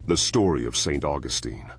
The story of St. Augustine.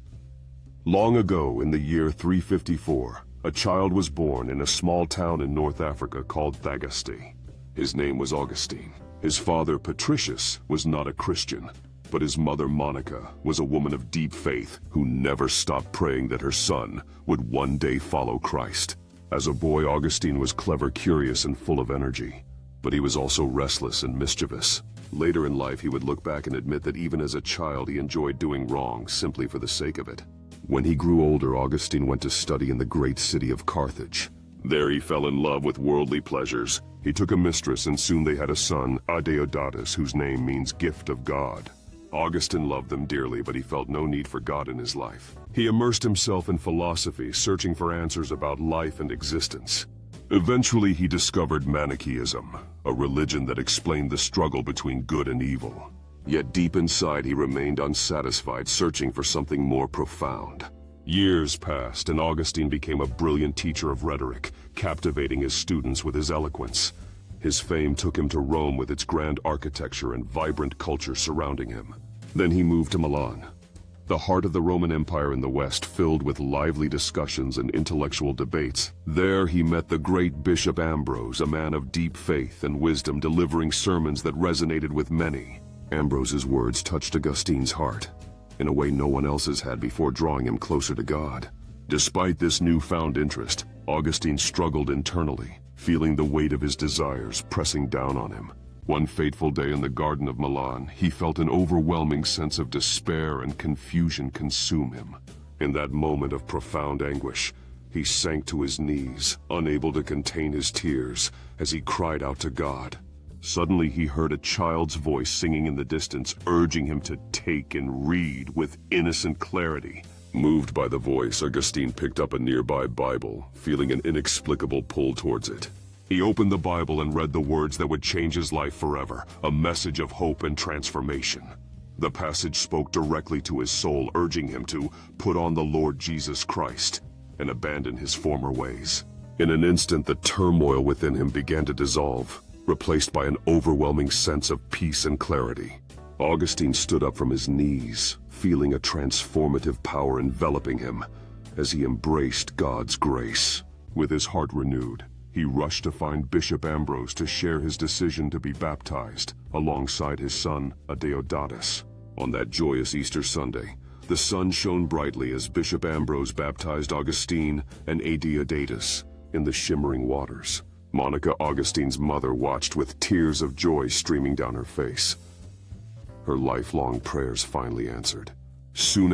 Long ago, in the year 354, a child was born in a small town in North Africa called Thagaste. His name was Augustine. His father, Patricius, was not a Christian, but his mother, Monica, was a woman of deep faith who never stopped praying that her son would one day follow Christ. As a boy, Augustine was clever, curious, and full of energy, but he was also restless and mischievous. Later in life, he would look back and admit that even as a child, he enjoyed doing wrong simply for the sake of it. When he grew older, Augustine went to study in the great city of Carthage. There he fell in love with worldly pleasures. He took a mistress, and soon they had a son, Adeodatus, whose name means gift of God. Augustine loved them dearly, but he felt no need for God in his life. He immersed himself in philosophy, searching for answers about life and existence. Eventually, he discovered Manichaeism, a religion that explained the struggle between good and evil. Yet deep inside, he remained unsatisfied, searching for something more profound. Years passed, and Augustine became a brilliant teacher of rhetoric, captivating his students with his eloquence. His fame took him to Rome with its grand architecture and vibrant culture surrounding him. Then he moved to Milan, the heart of the Roman Empire in the West, filled with lively discussions and intellectual debates. There he met the great Bishop Ambrose, a man of deep faith and wisdom, delivering sermons that resonated with many. Ambrose's words touched Augustine's heart in a way no one else's had before, drawing him closer to God. Despite this newfound interest, Augustine struggled internally, feeling the weight of his desires pressing down on him. One fateful day in the Garden of Milan, he felt an overwhelming sense of despair and confusion consume him. In that moment of profound anguish, he sank to his knees, unable to contain his tears, as he cried out to God. Suddenly he heard a child's voice singing in the distance, urging him to take and read with innocent clarity. Moved by the voice, Augustine picked up a nearby Bible, feeling an inexplicable pull towards it. He opened the Bible and read the words that would change his life forever, a message of hope and transformation. The passage spoke directly to his soul, urging him to put on the Lord Jesus Christ and abandon his former ways. In an instant, the turmoil within him began to dissolve, replaced by an overwhelming sense of peace and clarity. Augustine stood up from his knees, feeling a transformative power enveloping him as he embraced God's grace. With his heart renewed, he rushed to find Bishop Ambrose to share his decision to be baptized alongside his son, Adeodatus. On that joyous Easter Sunday, the sun shone brightly as Bishop Ambrose baptized Augustine and Adeodatus in the shimmering waters. Monica, Augustine's mother, watched with tears of joy streaming down her face. Her lifelong prayers finally answered. Soon